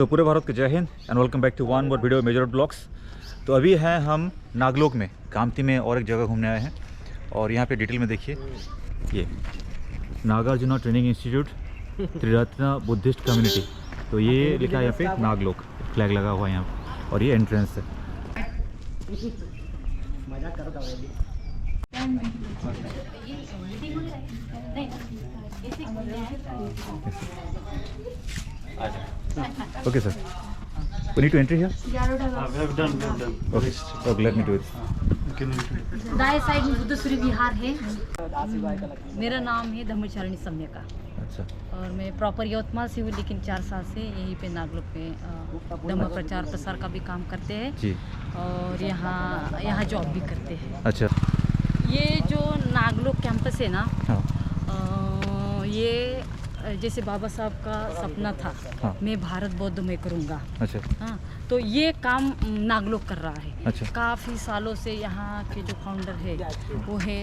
तो पूरे भारत के जय हिंद and welcome back to one more video major blogs. तो अभी हैं हम नागलोक में, कामती में और एक जगह घूमने आए हैं। और यहाँ पे डिटेल में देखिए, ये Nagarjuna training institute Triratna Buddhist community. तो ये लिखा है यहाँ पे नागलोक, फ्लैग लगा हुआ है यहाँ पे, और ये एंट्रेंस है। Okay, sir. We need to enter here? we have done. Okay. Okay, let me do it. दाएं साइड में बुद्धश्री विहार है। मेरा नाम है धर्मचारिणी सम्यका। अच्छा। और मैं प्रॉपर यवतमाल से हूँ, लेकिन 4 साल से यहीं पे नागलोक में धर्म प्रचार प्रसार का भी काम करते हैं जी। और यहाँ जॉब भी करते हैं। अच्छा। ये जो नागलोक कैंपस है ना, हाँ। ये जैसे बाबा साहब का सपना था, हाँ। मैं भारत बौद्ध में करूँगा। अच्छा। हाँ, तो ये काम नागलोक कर रहा है। अच्छा। काफ़ी सालों से यहाँ के जो फाउंडर है वो है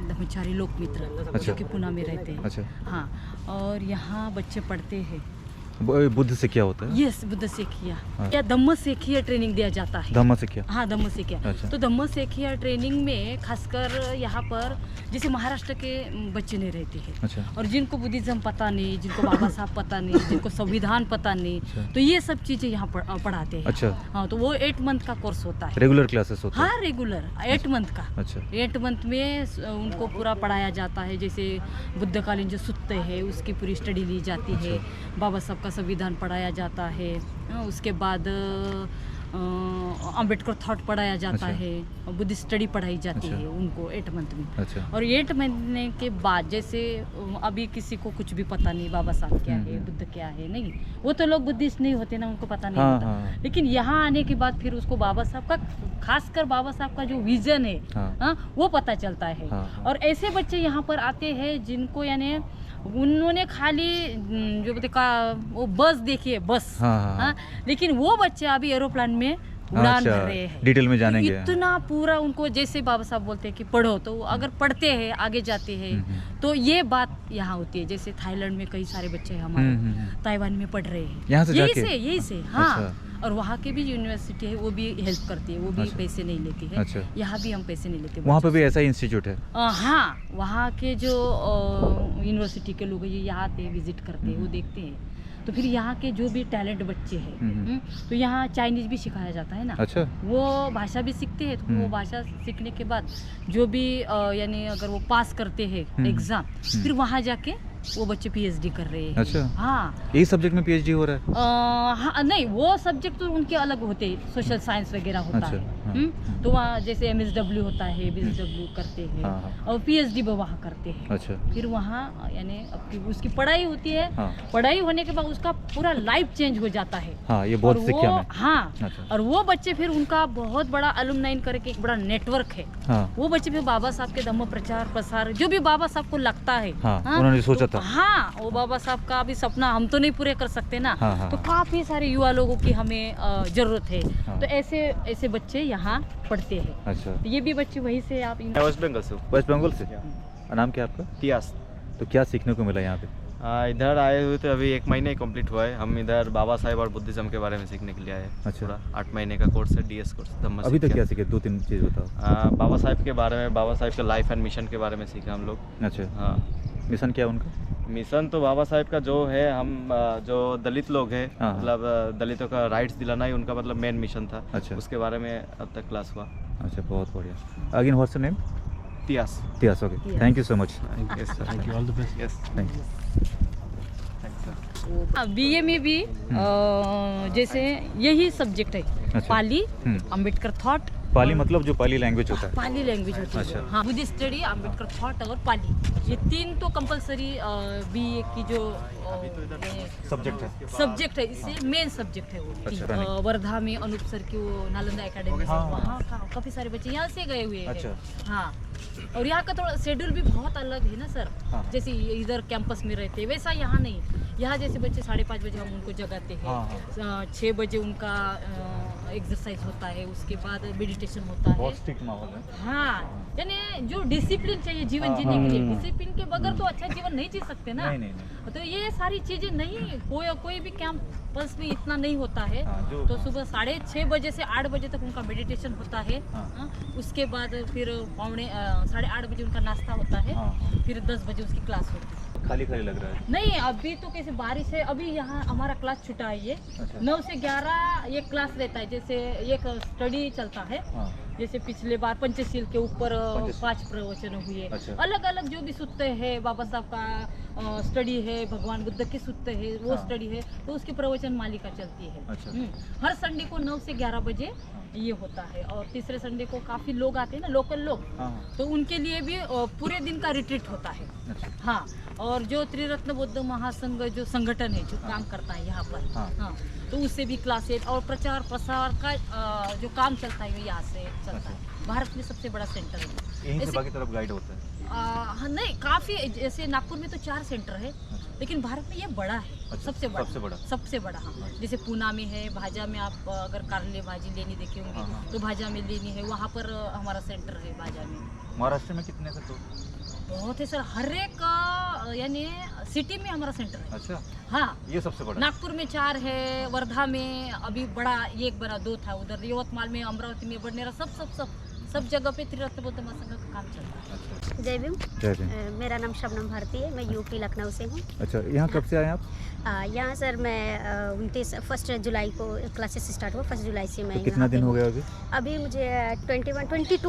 धर्मचारी लोक मित्र, अच्छा। जो कि पुणे में रहते हैं। अच्छा। हाँ, और यहाँ बच्चे पढ़ते हैं। बुद्ध से क्या होता है? यस, बुद्ध सेखिया हाँ। या धम्म सेखिया ट्रेनिंग दिया जाता है। धम्म से क्या? हाँ, धम्म सेखिया। अच्छा। तो धम्म सेखिया ट्रेनिंग में खासकर यहाँ पर जैसे महाराष्ट्र के बच्चे नहीं रहते हैं। अच्छा। और जिनको बुद्धिज्म पता नहीं, जिनको बाबा साहब पता नहीं, जिनको संविधान पता नहीं, अच्छा। तो ये सब चीज़ें यहाँ पढ़ाते हैं। अच्छा। हाँ, तो वो 8 मंथ का कोर्स होता है। रेगुलर क्लासेस होता है? हाँ, रेगुलर 8 मंथ का। अच्छा। 8 मंथ में उनको पूरा पढ़ाया जाता है। जैसे बुद्धकालीन जो सूत्र है उसकी पूरी स्टडी ली जाती है। बाबा साहब का संविधान पढ़ाया जाता है। उसके बाद अम्बेडकर थॉट पढ़ाया जाता अच्छा। है। बुद्धिस्ट स्टडी पढ़ाई जाती अच्छा। है उनको 8 मंथ में। अच्छा। और 8 महीने के बाद जैसे अभी किसी को कुछ भी पता नहीं बाबा साहब क्या है, बुद्ध क्या है, नहीं, वो तो लोग बुद्धिस्ट नहीं होते ना, उनको पता नहीं हाँ, होता। हाँ। लेकिन यहाँ आने के बाद फिर उसको बाबा साहब का, खासकर बाबा साहब का जो विजन है, हाँ। हाँ, वो पता चलता है। हाँ, हाँ। और ऐसे बच्चे यहाँ पर आते हैं जिनको यानी उन्होंने खाली जो बोलते का वो बस देखी है, बस। हाँ, हाँ, हाँ, लेकिन वो बच्चे अभी एरोप्लेन में उड़ान भर रहे हैं। डिटेल में जानेंगे। इतना पूरा उनको, जैसे बाबा साहब बोलते हैं कि पढ़ो, तो अगर पढ़ते हैं आगे जाते हैं तो ये बात यहाँ होती है। जैसे थाईलैंड में कई सारे बच्चे हमारे ताइवान में पढ़ रहे हैं, यहाँ से जाके? यही से हाँ। अच्छा। और वहाँ की भी यूनिवर्सिटी है, वो भी हेल्प करती है, वो भी अच्छा। पैसे नहीं लेती है। अच्छा। यहाँ भी हम पैसे नहीं लेते। वहाँ पे भी ऐसा ही इंस्टीट्यूट है? हाँ, वहाँ के जो यूनिवर्सिटी के लोग ये यहाँ आते हैं, विजिट करते हैं, वो देखते हैं। तो फिर यहाँ के जो भी टैलेंट बच्चे हैं, तो यहाँ चाइनीज़ भी सिखाया जाता है ना। अच्छा। वो भाषा भी सीखते हैं। तो वो भाषा सीखने के बाद जो भी यानी अगर वो पास करते हैं एग्ज़ाम, फिर वहाँ जाके वो बच्चे पीएचडी कर रहे हैं। अच्छा। हाँ, यही सब्जेक्ट में पीएचडी हो रहा है? हाँ, नहीं, वो सब्जेक्ट तो उनके अलग होते हैं, सोशल साइंस वगैरह होता अच्छा, है। हाँ। तो वहाँ जैसे MSW होता है, BSW करते हैं। हाँ, हाँ। और PhD भी वहाँ करते हैं। अच्छा। फिर वहाँ यानी उसकी पढ़ाई होती है। हाँ। पढ़ाई होने के बाद उसका पूरा लाइफ चेंज हो जाता है। हाँ, ये बहुत और सीखा वो, मैं। हाँ। अच्छा। और वो बच्चे फिर उनका बहुत बड़ा अलुमनाइन करके एक बड़ा नेटवर्क है। हाँ। वो बच्चे फिर बाबा साहब के धम्म प्रचार प्रसार जो भी बाबा साहब को लगता है, हाँ, उन्होंने सोचा तो, था। हाँ, वो बाबा साहब का भी सपना हम तो नहीं पूरे कर सकते ना। हाँ, हाँ, तो हाँ। काफी सारे युवा लोगों की हमें जरूरत है। हाँ। तो ऐसे बच्चे यहाँ पढ़ते हैं। अच्छा। तो ये भी बच्चे वहीं से आप वेस्ट बंगाल से। वेस्ट बंगाल से? नाम क्या है आपका? तियास। तो क्या सीखने को मिला यहाँ पे? इधर आए हुए तो अभी 1 महीने कंप्लीट हुआ है। हम इधर बाबा साहेब और बुद्धिज्म के बारे में सीखने के लिए आए हैं। अच्छा। पूरा 8 महीने का कोर्स है, DS कोर्स। अभी तक क्या सीखे? 2-3 चीज़ बताओ। बाबा साहेब के बारे में, बाबा साहेब के लाइफ एंड मिशन के बारे में सीखे हम लोग। अच्छा। हाँ। मिशन क्या है उनका? मिशन तो बाबा साहेब का जो है, हम जो दलित लोग हैं, हाँ। मतलब दलितों का राइट्स दिलाना ही उनका मतलब मेन मिशन था। अच्छा। उसके बारे में अब तक क्लास हुआ। अच्छा, बहुत बढ़िया। Again what's your name? Tiyas. Tiyas. Okay, thank you so much. Yes sir, thank you, all the best. Yes, thank you. Thanks sir. BA में भी जैसे यही सब्जेक्ट है। अच्छा। पाली, अम्बेडकर थॉट। पाली मतलब जो पाली लैंग्वेज होता है? पाली लैंग्वेज होती है। अच्छा। हाँ, बुद्धिस्ट स्टडी, अम्बेडकर थॉट और पाली, ये 3 तो कंपलसरी BA की जो सब्जेक्ट है, इससे मेन सब्जेक्ट है वो। अच्छा। वर्धा में अनूप सर की वो नालंदा एकेडमी है, हाँ। वहाँ का काफी सारे बच्चे यहाँ से गए हुए हैं। अच्छा। हाँ, और यहाँ का थोड़ा शेड्यूल भी बहुत अलग है ना सर। हाँ। जैसे इधर कैंपस में रहते हैं वैसा यहाँ नहीं। यहाँ जैसे बच्चे 5:30 बजे हम उनको जगाते हैं, हाँ, 6 बजे उनका एक्सरसाइज होता है, उसके बाद मेडिटेशन होता है। बहुत स्ट्रिक्ट माहौल है। हाँ, यानी जो डिसिप्लिन चाहिए जीवन हाँ, जीने हाँ, के लिए, हाँ। डिसिप्लिन के बगैर तो अच्छा जीवन नहीं जी सकते ना। नहीं नहीं नहीं। तो ये सारी चीजें नहीं, कोई भी कैंपस में इतना नहीं होता है। हाँ, तो सुबह 6:30 बजे से 8 बजे तक उनका मेडिटेशन होता है। हाँ। हाँ, उसके बाद फिर 8:30 बजे उनका नाश्ता होता है। हाँ, हाँ। फिर 10 बजे उसकी क्लास होती है। खाली खाली लग रहा है। नहीं, अभी तो कैसे बारिश है, अभी यहाँ हमारा क्लास छुटा है। ये अच्छा। 9 से 11 ये क्लास रहता है। जैसे एक स्टडी चलता है, हाँ। जैसे पिछले बार पंचशील के ऊपर पंचशील। 5 प्रवचन हुए। अच्छा। अलग अलग जो भी सूत्र है, बाबा साहब का स्टडी है, भगवान बुद्ध के सूत्र है, वो हाँ। स्टडी है, तो उसकी प्रवचन मालिका चलती है। अच्छा। हर संडे को 9 से 11 बजे ये होता है। और तीसरे संडे को काफी लोग आते हैं ना, लोकल लोग, हाँ। तो उनके लिए भी पूरे दिन का रिट्रीट होता है। अच्छा। हाँ, और जो त्रिरत्न बौद्ध महासंघ जो संगठन है जो काम करता है यहाँ पर, हाँ। हाँ, तो उससे भी क्लासेज और प्रचार प्रसार का जो काम चलता है वो यहाँ से चलता है। भारत में सबसे बड़ा सेंटर है। यहीं से ऐसे- बाकी तरफ गाइड होता है। हाँ, नहीं, काफी, जैसे नागपुर में तो 4 सेंटर है, लेकिन भारत में ये बड़ा है। अच्छा, सबसे बड़ा, सबसे बड़ा। सबसे बड़ा। हाँ, जैसे पूना में है, भाजा में आप अगर कारले भाजी लेनी देखे हाँ, होंगे हाँ। तो भाजा में लेनी है, वहाँ पर हमारा सेंटर है भाजा में। महाराष्ट्र में कितने से तो? बहुत है सर, हर एक यानी सिटी में हमारा सेंटर है। अच्छा, हाँ, ये सबसे बड़ा। नागपुर में 4 है, वर्धा में अभी बड़ा 1 बड़ा 2 था, उधर यवतमाल में, अमरावती में, बडनेरा, सब जगह पे त्रिरत्न बौद्ध महासंघ का काम चलता है। अच्छा। जय भीम। जय भीम। मेरा नाम शबनम भारती है, मैं यूपी लखनऊ से हूँ। अच्छा, यहाँ कब से आए आप? यहाँ सर मैं 1 जुलाई को क्लासेस स्टार्ट हुआ, 1 जुलाई से मैं तो कितना यहाँ पे दिन हो हूँ। गया अभी? अभी मुझे 22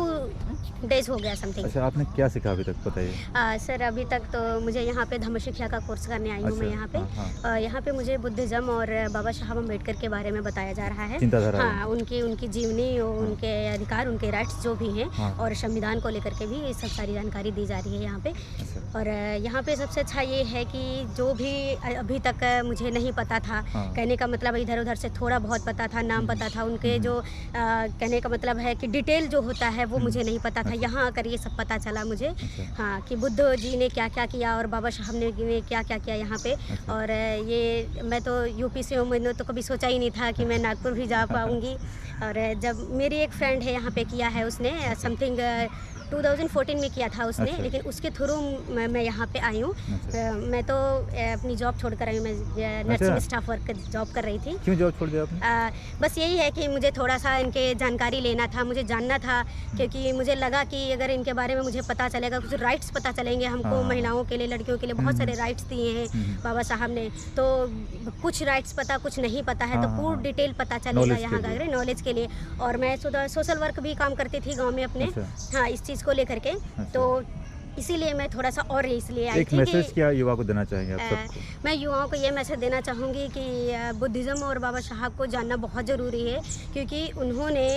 डेज हो गया समथिंग। अच्छा, आपने क्या सीखा अभी तक बताइए। सर अभी तक तो मुझे यहाँ पे धम्म शिक्षा का कोर्स करने आई हूँ अच्छा, मैं यहाँ पे। हाँ, यहाँ पे मुझे बुद्धिज़्म और बाबा साहब अम्बेडकर के बारे में बताया जा रहा है। चिंताधारा है। हाँ, उनकी जीवनी और उनके अधिकार, उनके राइट्स जो भी हैं, हाँ। और संविधान को लेकर के भी ये सब सारी जानकारी दी जा रही है यहाँ पे। अच्छा। और यहाँ पे सबसे अच्छा ये है कि जो भी अभी तक मुझे नहीं पता था, हाँ। कहने का मतलब इधर उधर से थोड़ा बहुत पता था, नाम पता था उनके, जो कहने का मतलब है कि डिटेल जो होता है वो मुझे नहीं पता था। यहाँ आकर ये सब पता चला मुझे। अच्छा। हाँ, कि बुद्ध जी ने क्या क्या किया और बाबा साहब ने क्या क्या किया यहाँ पे। अच्छा। और ये मैं तो यूपी से हूँ, मैंने तो कभी सोचा ही नहीं था कि मैं नागपुर भी जा पाऊँगी। और जब मेरी एक फ्रेंड है यहाँ पे किया है उसने समथिंग 2014 में किया था उसने। अच्छा। लेकिन उसके थ्रू मैं यहाँ पे आई हूँ। अच्छा। मैं तो अपनी जॉब छोड़ कर आई हूँ, मैं नर्सिंग अच्छा। स्टाफ वर्क जॉब कर रही थी। क्यों जॉब छोड़ दिया आपने? बस यही है कि मुझे थोड़ा सा इनके जानकारी लेना था, मुझे जानना था, क्योंकि मुझे लगा कि अगर इनके बारे में मुझे पता चलेगा, कुछ राइट्स पता चलेंगे हमको, हाँ। महिलाओं के लिए, लड़कियों के लिए बहुत सारे राइट्स दिए हैं बाबा साहब ने। तो कुछ राइट्स पता, कुछ नहीं पता है, तो हाँ, पूर्ण हाँ। डिटेल पता चलेगा Knowledge यहाँ के का लिए। नॉलेज के लिए। और मैं सोशल वर्क भी काम करती थी गाँव में अपने। अच्छा। हाँ, इस चीज़ को लेकर के। तो इसीलिए मैं थोड़ा सा और इसलिए आई एक थी मैसेज कि क्या युवा को देना चाहेंगे आप सबको? मैं युवाओं को ये मैसेज देना चाहूँगी कि बुद्धिज़्म और बाबा साहब को जानना बहुत ज़रूरी है, क्योंकि उन्होंने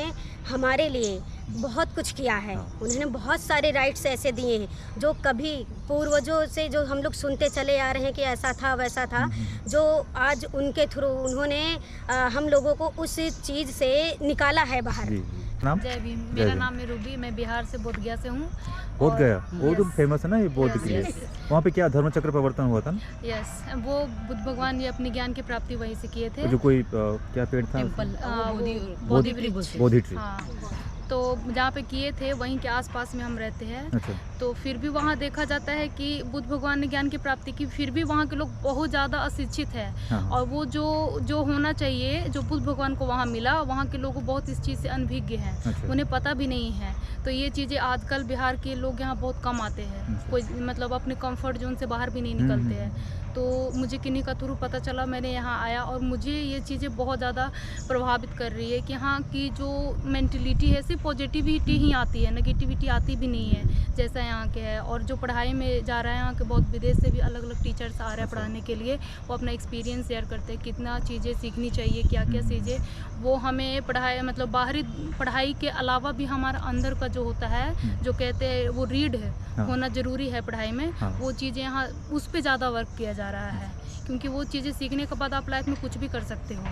हमारे लिए बहुत कुछ किया है। उन्होंने बहुत सारे राइट्स ऐसे दिए हैं जो कभी पूर्वजों से जो हम लोग सुनते चले आ रहे हैं कि ऐसा था वैसा था, जो आज उनके थ्रू उन्होंने हम लोगों को उस चीज़ से निकाला है बाहर। जी, जी। नाम? जय भीम। जय मेरा भीम। नाम है रूबी, मैं बिहार से बोधगया से हूँ। बोध और- गया, वो तो Yes, फेमस है ना ये बौद्ध Yes, के लिए। yes. वहाँ पे क्या धर्म चक्र प्रवर्तन हुआ था ना? यस, वो बुद्ध भगवान ये अपनी ज्ञान की प्राप्ति वहीं से किए थे। वो जो कोई क्या पेड़ था? टेम्पल, वो बोधि बोधि वृक्ष। वृक्ष। बोधि ट्री। हाँ, तो जहाँ पे किए थे वहीं के आसपास में हम रहते हैं। अच्छा। तो फिर भी वहाँ देखा जाता है कि बुद्ध भगवान ने ज्ञान की प्राप्ति की, फिर भी वहाँ के लोग बहुत ज़्यादा अशिक्षित है। हाँ। और वो जो होना चाहिए, जो बुद्ध भगवान को वहाँ मिला, वहाँ के लोग बहुत इस चीज़ से अनभिज्ञ हैं। अच्छा। उन्हें पता भी नहीं है। तो ये चीज़ें आजकल बिहार के लोग यहाँ बहुत कम आते हैं। अच्छा। कोई मतलब अपने कंफर्ट जोन से बाहर भी नहीं निकलते हैं। तो मुझे किन्हीं का थ्रू पता चला, मैंने यहाँ आया, और मुझे ये चीज़ें बहुत ज़्यादा प्रभावित कर रही है कि यहाँ की जो मेंटलिटी है, सिर्फ पॉजिटिविटी ही आती है, नेगेटिविटी आती भी नहीं है जैसा यहाँ के है। और जो पढ़ाई में जा रहा है, यहाँ के बहुत विदेश से भी अलग अलग टीचर्स आ रहे हैं पढ़ाने के लिए। वो अपना एक्सपीरियंस शेयर करते हैं, कितना चीज़ें सीखनी चाहिए, क्या क्या चीज़ें वो हमें पढ़ाई, मतलब बाहरी पढ़ाई के अलावा भी हमारा अंदर का जो होता है, जो कहते हैं वो रीड है, हाँ। होना ज़रूरी है पढ़ाई में। हाँ। वो चीज़ें यहाँ उस पर ज़्यादा वर्क किया जा रहा है। क्योंकि वो चीज़ें सीखने के बाद आप लाइफ में कुछ भी कर सकते हो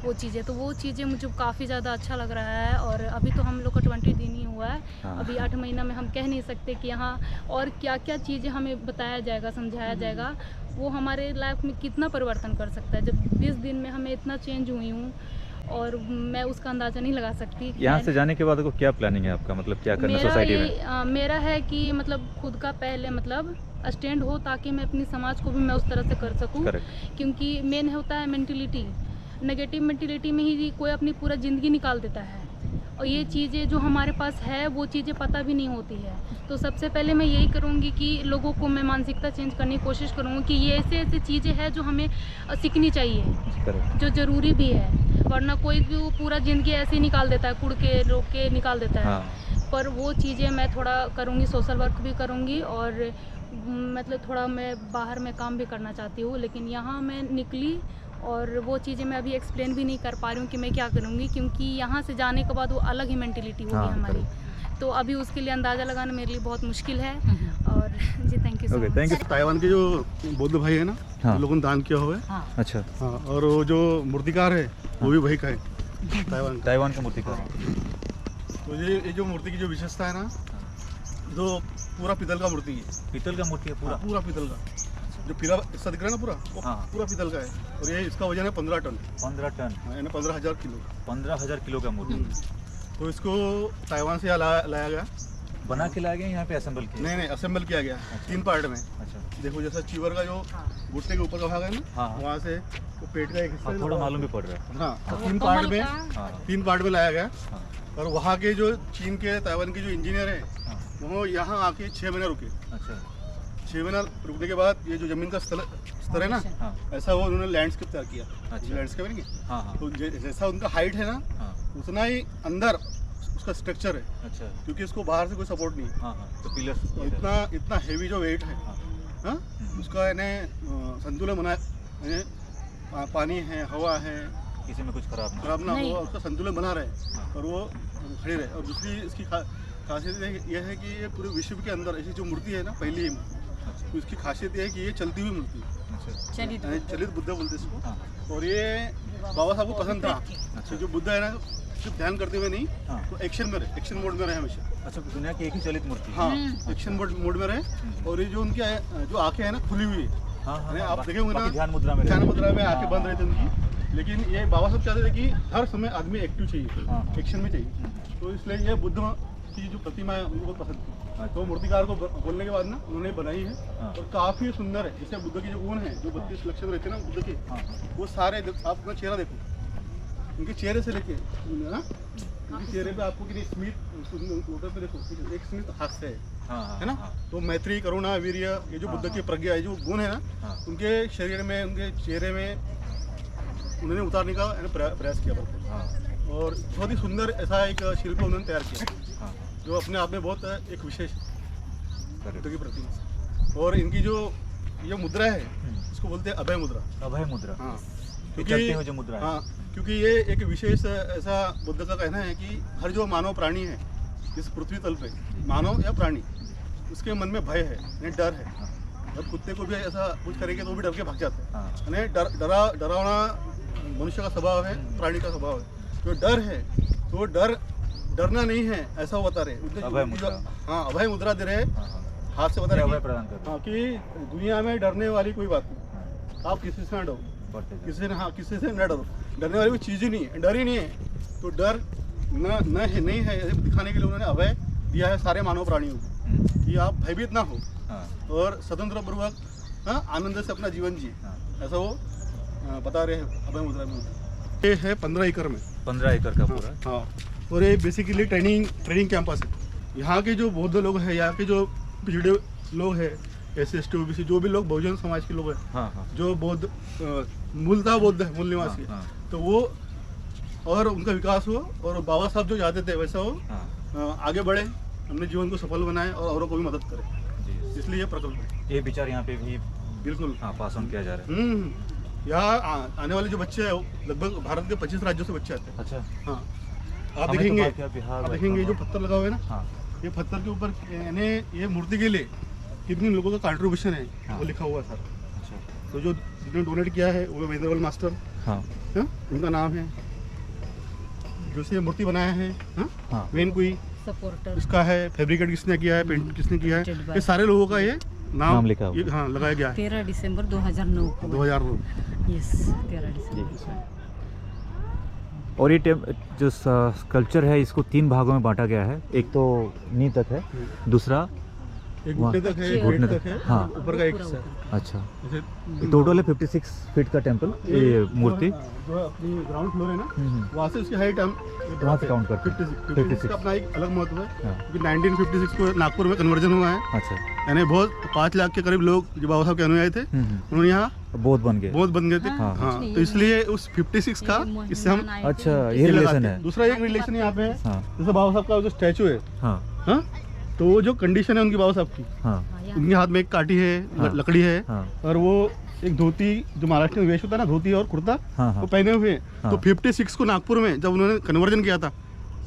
वो चीज़ें। तो वो चीज़ें मुझे काफ़ी ज़्यादा अच्छा लग रहा है। और अभी तो हम लोग का 20 दिन ही हुआ है, हाँ। अभी 8 महीना में हम कह नहीं सकते कि यहाँ और क्या क्या चीज़ें हमें बताया जाएगा, समझाया जाएगा, वो हमारे लाइफ में कितना परिवर्तन कर सकता है। जब 20 दिन में हमें इतना चेंज हुई हूँ और मैं उसका अंदाज़ा नहीं लगा सकती। यहाँ से जाने के बाद को क्या प्लानिंग है आपका, मतलब क्या करना सोसाइटी में? मेरा है कि मतलब खुद का पहले मतलब स्टैंड हो, ताकि मैं अपनी समाज को भी मैं उस तरह से कर सकूं। करेक्ट। क्योंकि मेन होता है मेंटलिटी, नेगेटिव मेंटलिटी में ही कोई अपनी पूरा ज़िंदगी निकाल देता है। और ये चीज़ें जो हमारे पास है वो चीज़ें पता भी नहीं होती है। तो सबसे पहले मैं यही करूँगी कि लोगों को मैं मानसिकता चेंज करने की कोशिश करूँगी कि ये ऐसे ऐसे चीज़ें हैं जो हमें सीखनी चाहिए, करेक्ट। जो ज़रूरी भी है। वरना कोई भी वो पूरा ज़िंदगी ऐसे ही निकाल देता है, कुड़ के रोक के निकाल देता है। हाँ। पर वो चीज़ें मैं थोड़ा करूँगी, सोशल वर्क भी करूँगी और मतलब थोड़ा मैं बाहर में काम भी करना चाहती हूँ। लेकिन यहाँ मैं निकली और वो चीज़ें मैं अभी एक्सप्लेन भी नहीं कर पा रही हूँ कि मैं क्या करूँगी, क्योंकि यहाँ से जाने के बाद वो अलग ही मेंटलिटी होगी हाँ, हमारी। तो अभी उसके लिए अंदाज़ा लगाना मेरे लिए बहुत मुश्किल है। और जी thank you so okay, much. Thank you. Taiwan के जो बौद्ध भाई है ना, हाँ। उन लोगों ने दान किया हुआ है। हाँ। अच्छा, हाँ, और वो जो मूर्तिकार है वो भी वही का है, ताइवान का। ताइवान का मूर्तिकार। तो ये जो मूर्ति की जो विशेषता है ना, जो पूरा पीतल का मूर्ति है, पीतल का मूर्ति है पूरा? पूरा पीतल का। जो पीला हिस्सा दिख रहा है ना पूरा, वो हाँ। पूरा पीतल का है। और ये इसका वजन है 15 टन, 15 टन, यानी 15,000 किलो। 15,000 किलो का मूर्ति। तो इसको ताइवान से यहाँ लाया गया। बना के लाए गए यहाँ पे असेंबल किया? नहीं, असेंबल किया गया 3 पार्ट में। अच्छा, देखो, जैसा चीवर का जो घुटने के ऊपर का भाग है ना, हाँ। वहाँ से वो पेट का एक हिस्सा हाँ, है, थोड़ा मालूम भी पड़ रहा है। हाँ, 3 पार्ट में, हाँ, 3 पार्ट में लाया गया। हाँ, और वहाँ के जो चीन के ताइवान के जो इंजीनियर हैं, हाँ। वो यहाँ आके 6 महीना रुके। अच्छा, 6 महीना रुकने के बाद ये जो जमीन का स्तर है ना, हाँ, ऐसा वो उन्होंने लैंडस्केप तैयार किया। अच्छा। लैंडस्केप है नहीं, हाँ, हाँ, तो जैसा उनका हाइट है ना, हाँ, उतना ही अंदर उसका स्ट्रक्चर है, अच्छा, क्योंकि इसको बाहर से कोई सपोर्ट नहीं है। हाँ, हाँ, तो पिलर्स इतना हेवी जो वेट है, हाँ, हाँ, उसका यानी संतुलन बना, यानी पानी है, हवा है, किसी में कुछ खराब ना हो, उसका संतुलन बना रहे हाँ। और वो खड़ी रहे। और दूसरी इसकी खासियत ये है कि ये पूरे विश्व के अंदर ऐसी जो मूर्ति है ना, पहली ही मूर्ति, अच्छा, तो इसकी खासियत ये है कि ये चलती हुई मूर्ति है, अच्छा, चलिए। चलित बुद्ध बोलते हैं इसको। हाँ, और ये बाबा साहब को पसंद था अच्छा। कि जो बुद्ध है ना, सिर्फ ध्यान करते हुए नहीं, हाँ, तो एक्शन में रहे, एक्शन मोड में रहे हमेशा। अच्छा, दुनिया की एक ही चलित मूर्ति है। हाँ, एक्शन मोड में रहे। और ये जो उनकी जो आंखें है ना, खुली हुई है, हाँ, हाँ, आप बाकी देखेंगे ना, ध्यान मुद्रा में ध्यान मुद्रा में आंखें बंद रहती उनकी। लेकिन ये बाबा साहब चाहते थे कि हर समय आदमी एक्टिव चाहिए, हाँ। एक्शन में चाहिए। तो इसलिए ये बुद्ध की जो प्रतिमा है उनको बहुत पसंद थी। तो मूर्तिकार को बोलने के बाद ना उन्होंने बनाई है। हाँ। और काफ़ी सुंदर है। जैसे बुद्ध की जो ऊन है, जो 32 लक्षण रहते हैं ना बुद्ध के, हाँ, वो सारे आप अपना चेहरा देखो, उनके चेहरे से लेके ना, उनके चेहरे पे आपको कि स्मित ऊपर पे देखो, एक स्मित हास्य है, हाँ, है ना। हाँ, तो मैत्री, करुणा, वीर्य, ये जो हाँ, बुद्ध की हाँ। प्रज्ञा है, जो गुण है ना, हाँ, उनके शरीर में, उनके चेहरे में उन्होंने उतारने का प्रयास किया था। हाँ, और बहुत ही सुंदर ऐसा एक शिल्प उन्होंने तैयार किया, हाँ, जो अपने आप में बहुत एक विशेष बुद्ध करेक्ट। की प्रतिमा। और इनकी जो ये मुद्रा है, इसको बोलते हैं अभय मुद्रा। अभय मुद्रा, हाँ, ये चलते हुए जो मुद्रा है। हाँ, क्योंकि ये एक विशेष ऐसा बुद्ध का कहना है कि हर जो मानव प्राणी है इस पृथ्वी तल पे, मानव या प्राणी, उसके मन में भय है, यानी डर है। हाँ, जब कुत्ते को भी ऐसा कुछ करेंगे तो वो भी डर के भाग जाते हैं। हाँ, यानी डरावना मनुष्य का स्वभाव है, प्राणी का स्वभाव है। जो डर है, तो वो डरना नहीं है, ऐसा वो बता रहे उनके अभय मुद्रा। हाँ, अभय मुद्रा दे रहे, हाँ, हाँ, हाथ से बता ये रहे अभय कि प्रदान करते हाँ, कि दुनिया में डरने वाली कोई बात नहीं, हैं। आप किसी से ना डरो, बढ़ते जाओ। किसी से न डरो। डरने वाली कोई चीज़ ही नहीं है, डर ही नहीं है। तो डर न है, नहीं है, ऐसे दिखाने के लिए उन्होंने अभय दिया है सारे मानव प्राणियों को, कि आप भयभीत ना हो हाँ, और स्वतंत्र पूर्वक, हाँ, आनंद से अपना जीवन जिए, हाँ, ऐसा वो बता रहे हैं अभय मुद्रा में। ये है 15 एकड़ में। 15 एकड़ का पूरा। हाँ, और ये बेसिकली ट्रेनिंग कैंपस है। यहाँ के जो बौद्ध लोग हैं, यहाँ के जो पिछड़े लोग हैं, SC/ST OBC जो भी लोग बहुजन समाज के लोग हैं, हाँ, हाँ, जो बौद्ध मूलतः बौद्ध है, मूल निवासी है, हाँ, तो वो और उनका विकास हो, और बाबा साहब जो चाहते थे वैसा हो, हाँ, आगे बढ़े, अपने जीवन को सफल बनाए और औरों को भी मदद करे, जी। इसलिए ये प्रकल्प है। ये विचार यहाँ पे भी बिल्कुल। हाँ पास ऑन किया जा रहा है। यहाँ आने वाले जो बच्चे हैं, वो लगभग भारत के 25 राज्यों से बच्चे आते हैं। अच्छा, हाँ, आप हमें तो देखेंगे, बात किया बिहार, आप देखेंगे ये जो पत्थर लगा हुआ है ना, हाँ, ये पत्थर के ऊपर यानी ये मूर्ति के लिए कितने लोगों का कंट्रीब्यूशन है, हाँ। वो लिखा हुआ है सर। अच्छा, तो जो जिन्होंने डोनेट किया है वो वेदरवल मास्टर, हाँ हाँ, उनका नाम है। जो से मूर्ति बनाया है, हाँ, हाँ वेन कुई सपोर्टर इसका है, फैब्रिकेट किसने किया है, पेंट किसने किया है, Painted by- ये सारे लोगों का ये नाम लिखा हुआ ये, हाँ, लगाया गया है 13 दिसंबर 2009 को 2009। यस 13 दिसंबर। और ये जो स्कल्पचर है इसको 3 भागों में बांटा गया है। एक तो नी तक है, दूसरा एक घुटने तक है, एक घुटने पेट तक, तक है, हाँ। ऊपर का एक हिस्सा है। अच्छा, जैसे टोटल है 56 फीट का टेम्पल, ये मूर्ति। जो अपनी ग्राउंड फ्लोर है ना, हम्म। वहाँ से उसकी हाइट हम वहाँ से काउंट करते हैं। 56 का अपना एक अलग महत्व है, हाँ। क्योंकि 1956 को नागपुर में कन्वर्जन हुआ है। अच्छा, यानी बहुत 5 लाख के करीब लोग जो बाबा साहब के अनुयायी थे, उन्होंने यहाँ बौद्ध बन गए। बहुत बन गए थे। हाँ। हाँ, तो इसलिए उस 56 का इससे हम अच्छा, ये ये रिलेशन लगाते है। हैं। दूसरा एक रिलेशन यहाँ पे है, हाँ जैसे बाबा साहब का जो स्टैचू है, हाँ हाँ, तो वो जो कंडीशन है उनकी बाबा साहब की, हाँ उनके हाथ में एक काठी है, हाँ। लकड़ी है, हाँ और वो एक धोती, जो महाराष्ट्र में वेश होता है ना, धोती और कुर्ता, हाँ हाँ वो पहने हुए हैं। हाँ। तो 56 को नागपुर में जब उन्होंने कन्वर्जन किया था,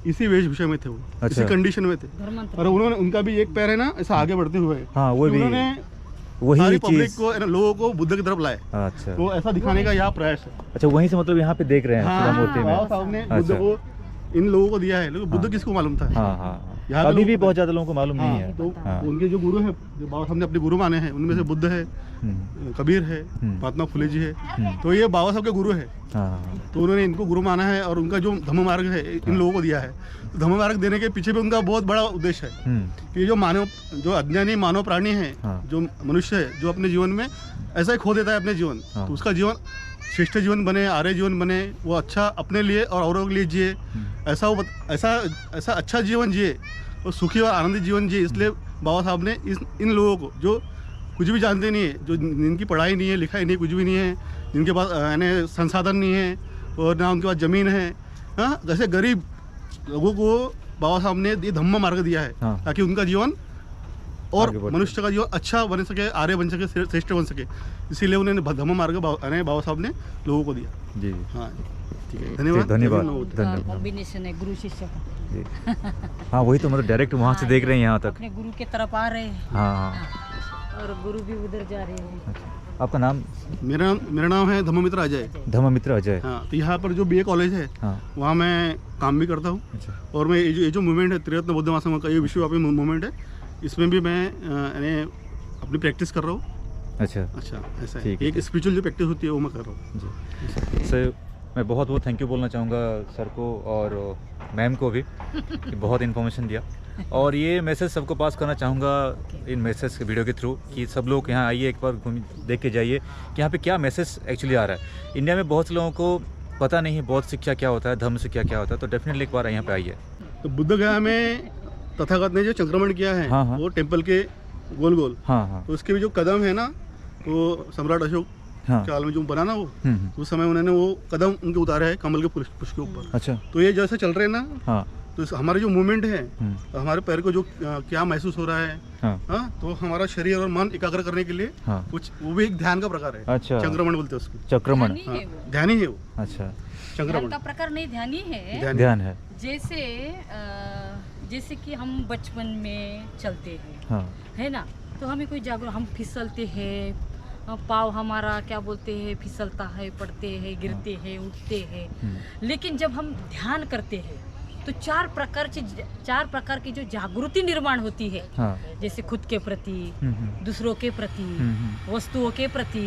इसी वेशभूषा में थे वो, अच्छा। इसी कंडीशन में थे। धर्मांतर और उन्होंने, उनका भी एक पैर है ना ऐसा आगे बढ़ते हुए है। हाँ, वो भी उन्होंने वही सारी पब्लिक चीज। को, है ना, लोगों को बुद्ध की तरफ लाए, अच्छा तो ऐसा दिखाने का यहाँ प्रयास है। अच्छा, वहीं से मतलब यहाँ पे देख रहे हैं हाँ, पूरा मूर्ति में। बाबा साहब ने बुद्ध अच्छा। को इन लोगों को दिया है, लेकिन बुद्ध हाँ। किसको मालूम था? हाँ हाँ यहाँ पे अभी लोग- भी बहुत ज्यादा लोगों को मालूम नहीं हाँ, है। तो हाँ। उनके जो गुरु हैं, जो बाबा साहब ने अपने गुरु माने हैं, उनमें से बुद्ध है, कबीर है, महात्मा फुले जी है, तो ये बाबा साहब के गुरु है। हाँ तो उन्होंने इनको गुरु माना है, और उनका जो धम्म मार्ग है इन लोगों को दिया है। तो धम्म मार्ग देने के पीछे भी उनका बहुत बड़ा उद्देश्य है कि जो अज्ञानी मानव प्राणी है, हाँ। जो मनुष्य है, जो अपने जीवन में ऐसा ही खो देता है अपने जीवन, हाँ। तो उसका जीवन श्रेष्ठ जीवन बने, आर्य जीवन बने, वो अच्छा अपने लिए और औरों के लिए जिए, ऐसा अच्छा जीवन जिए और सुखी और आनंदित जीवन जिए। इसलिए बाबा साहब ने इन लोगों को, जो कुछ भी जानते नहीं है, जो जिनकी पढ़ाई नहीं है, लिखाई नहीं, कुछ भी नहीं है, जिनके पास यानी संसाधन नहीं है और ना उनके पास ज़मीन है, हाँ, जैसे गरीब लोगों को बाबा साहब ने ये धम्म मार्ग दिया है, हाँ। ताकि उनका जीवन और आगे बढ़ मनुष्य का जीवन अच्छा बन सके, आर्य बन सके, श्रेष्ठ बन सके। इसीलिए उन्होंने धम्म मार्ग बाबा साहब ने लोगों को दिया। जी हाँ, ठीक है, धन्यवाद। धन्यवाद। उनका कॉम्बिनेशन है गुरु शिष्य का। जी हाँ, वही तो मतलब डायरेक्ट वहाँ से देख रहे हैं यहाँ तक। अपने गुरु के तरफ आ रहे हैं हाँ हाँ। और गुरु भी उधर जा रहे हैं। अच्छा, आपका नाम? मेरा नाम है धम्ममित्र अजय। धम्ममित्र अजय। हाँ, तो यहाँ पर जो BA कॉलेज है, हाँ वहाँ मैं काम भी करता हूँ, अच्छा और मैं ये जो मूवमेंट है, त्रिरत्न बौद्ध महासंघ का ये विश्वव्यापी मूवमेंट है, इसमें भी मैं यानी अपनी प्रैक्टिस कर रहा हूँ। अच्छा अच्छा, ऐसा है, ठीक है, एक स्पिरिचुअल जो प्रैक्टिस होती है वो मैं कर रहा हूँ। जी सर, मैं बहुत बहुत थैंक यू बोलना चाहूँगा सर को और मैम को भी कि बहुत इन्फॉर्मेशन दिया। और ये मैसेज सबको पास करना चाहूँगा इन मैसेज के वीडियो के थ्रू कि सब लोग यहाँ आइए, एक बार घूम देख के जाइए कि यहाँ पे क्या मैसेज एक्चुअली आ रहा है। इंडिया में बहुत से लोगों को पता नहीं है बौद्ध शिक्षा क्या होता है, धर्म से क्या क्या होता है, तो डेफिनेटली एक बार यहाँ पे आइए। तो बुद्ध गया में तथागत ने जो संक्रमण किया है, हाँ, हाँ। वो टेम्पल के गोल गोल, हाँ हाँ तो उसके भी जो कदम है ना, वो सम्राट अशोक हाँ काल में जो बना ना, वो उस समय उन्होंने वो कदम उनके उतारे हैं कमल के पुष्प के ऊपर। अच्छा तो ये जैसे चल रहे हैं ना, हाँ तो हमारे जो मूवमेंट है, हमारे पैर को जो क्या महसूस हो रहा है, हाँ हाँ, तो हमारा शरीर और मन एकाग्र करने के लिए हाँ कुछ, वो भी एक ध्यान का प्रकार है। अच्छा। संक्रमण बोलते हैं उसको। चक्रमण। ध्यान ही हाँ, है वो। ध्यान ही है वो, अच्छा, ध्यान संक्रमण का प्रकार नहीं, ध्यान ही है। ध्यान है। जैसे कि हम बचपन में चलते हैं, हाँ है ना, तो हमें कोई जागरूक, हम फिसलते हैं, पाँव हमारा क्या बोलते हैं फिसलता है, पड़ते हैं, गिरते हैं, उठते हैं। लेकिन जब हम ध्यान करते हैं तो चार प्रकार की जो जागृति निर्माण होती है, हाँ जैसे खुद के प्रति, दूसरों के प्रति, वस्तुओं के प्रति,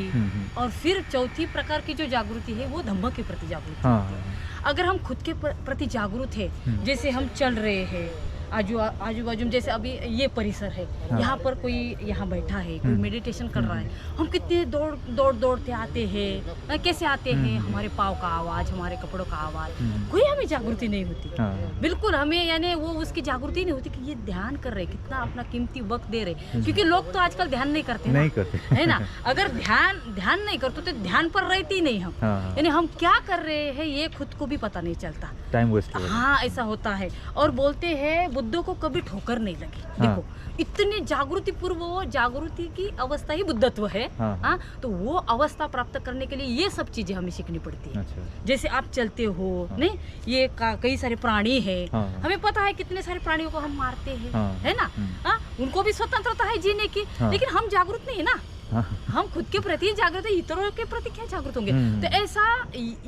और फिर चौथी प्रकार की जो जागृति है वो धम्म के प्रति जागृति हाँ है। अगर हम खुद के प्रति जागरूक है, जैसे हम चल रहे हैं आजू बाजू में, जैसे अभी ये परिसर है, हाँ। यहाँ पर कोई यहाँ बैठा है, कोई मेडिटेशन कर रहा है, हम कितने दौड़ते आते हैं, कैसे आते हैं, हमारे पाँव का आवाज़, हमारे कपड़ों का आवाज़, कोई हमें जागृति नहीं होती। हाँ बिल्कुल हमें यानी वो उसकी जागृति नहीं होती कि ये ध्यान कर रहे, कितना अपना कीमती वक्त दे रहे, क्योंकि लोग तो आजकल ध्यान नहीं करते ना, नहीं करते है ना। अगर ध्यान नहीं करते तो ध्यान पर रहते ही नहीं हम, हाँ यानी हम क्या कर रहे हैं ये खुद को भी पता नहीं चलता। टाइम वेस्ट हो रहा है। हाँ, ऐसा होता है। और बोलते हैं बुद्धों को कभी ठोकर नहीं लगी। हाँ। देखो इतनी जागृति पूर्व, वो जागृति की अवस्था ही बुद्धत्व है। हाँ। हाँ, तो वो अवस्था प्राप्त करने के लिए ये सब चीजें हमें सीखनी पड़ती है। अच्छा, जैसे आप चलते हो, हाँ। नहीं, ये कई सारे प्राणी है, हाँ। हमें पता है कितने सारे प्राणियों को हम मारते हैं, हाँ। है ना। हाँ, उनको भी स्वतंत्रता है जीने की, हाँ। लेकिन हम जागरूक नहीं है ना, हाँ। हम खुद के प्रति जागृत है, इतरों के प्रति क्या जागृत होंगे। तो ऐसा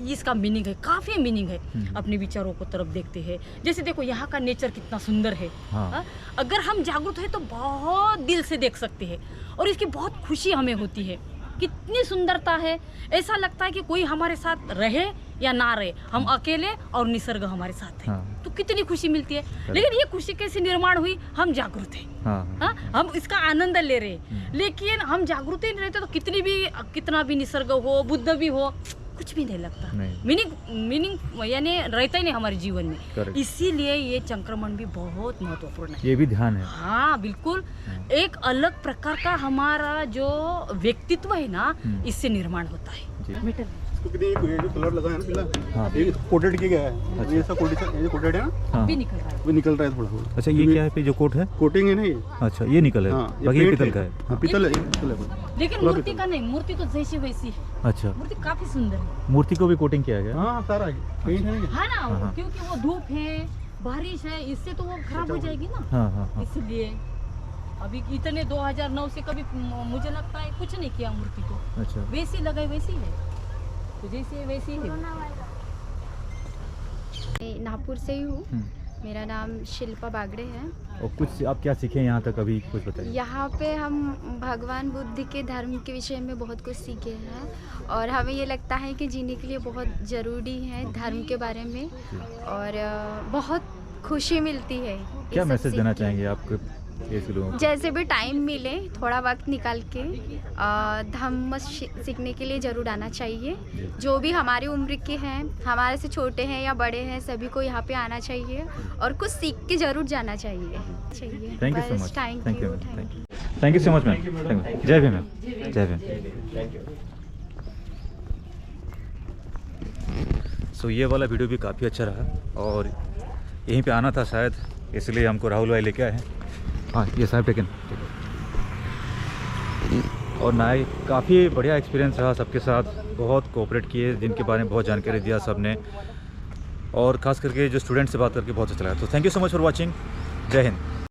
इसका मीनिंग है, काफ़ी मीनिंग है। अपने विचारों को तरफ देखते हैं। जैसे देखो यहाँ का नेचर कितना सुंदर है। हाँ। अगर हम जागरूक हैं तो बहुत दिल से देख सकते हैं और इसकी बहुत खुशी हमें होती है। कितनी सुंदरता है, ऐसा लगता है कि कोई हमारे साथ रहे या ना रहे, हम अकेले और निसर्ग हमारे साथ है। हाँ। तो कितनी खुशी मिलती है। लेकिन ये खुशी कैसे निर्माण हुई, हम जागरूक हैं। हाँ, हम इसका आनंद ले रहे हैं। लेकिन हम जागरूक ही नहीं रहते तो कितना भी निसर्ग हो, बुद्ध भी हो, कुछ भी नहीं लगता। मीनिंग यानी रहता ही नहीं हमारे जीवन में। Correct. इसीलिए ये संक्रमण भी बहुत महत्वपूर्ण है। ये भी ध्यान है। हाँ बिल्कुल, एक अलग प्रकार का हमारा जो व्यक्तित्व है ना, इससे निर्माण होता है। मीटर ये जो कलर लगा है ना पीला, हाँ। ये कोटेड किया गया है। ये सब कोटेड है ना, हाँ। भी निकल रहा है। वो निकल रहा है थोड़ा थोड़ा। अच्छा, ये क्या है पे जो कोट है? कोटिंग है ना ये। अच्छा, ये निकल है। हाँ, बाकी ये पेंट पीतल का है। हाँ, पीतल है, पीतल है। लेकिन मूर्ति का नहीं, मूर्ति तो जैसी वैसी है। अच्छा, मूर्ति काफी सुंदर है। मूर्ति को भी कोटिंग किया गया? हाँ सारा पेंट है। हाँ ना, हाँ। क्योंकि वो धूप है, बारिश है, इससे तो वो खराब हो जाएगी ना। हाँ हाँ हाँ। इसलिए अभी इतने 2009 से कभी मुझे लगता है कुछ नहीं किया मूर्ति को। अच्छा, वैसी लगाई वैसी है, तो जैसी है वैसी है। मैं नागपुर से ही हूँ। मेरा नाम शिल्पा बागड़े है। और कुछ आप क्या सीखे यहाँ तक, अभी कुछ बताइए। यहाँ पे हम भगवान बुद्ध के धर्म के विषय में बहुत कुछ सीखे हैं और हमें ये लगता है कि जीने के लिए बहुत ज़रूरी है धर्म के बारे में और बहुत खुशी मिलती है। ये क्या सब मैसेज देना सीख के। चाहेंगे आप ऐसे लोगों को? जैसे भी टाइम मिले, थोड़ा वक्त निकाल के धर्म सीखने के लिए ज़रूर आना चाहिए। जो भी हमारी उम्र के हैं, हमारे से छोटे हैं या बड़े हैं, सभी को यहाँ पे आना चाहिए और कुछ सीख के ज़रूर जाना चाहिए। थैंक यू सो बस, much. Thank you. Thank you so much ma'am. जय भीम मैम। जय भीम। सो ये वाला वीडियो भी काफ़ी अच्छा रहा और यहीं पे आना था शायद, इसलिए हमको राहुल भाई लेके आए हैं। हाँ, ये साहब टेकन। और नाई काफ़ी बढ़िया एक्सपीरियंस रहा सबके साथ, बहुत कोऑपरेट किए, जिनके बारे में बहुत जानकारी दिया सबने, और ख़ास करके जो स्टूडेंट से बात करके बहुत अच्छा लगा। तो thank you so much for watching. जय हिंद।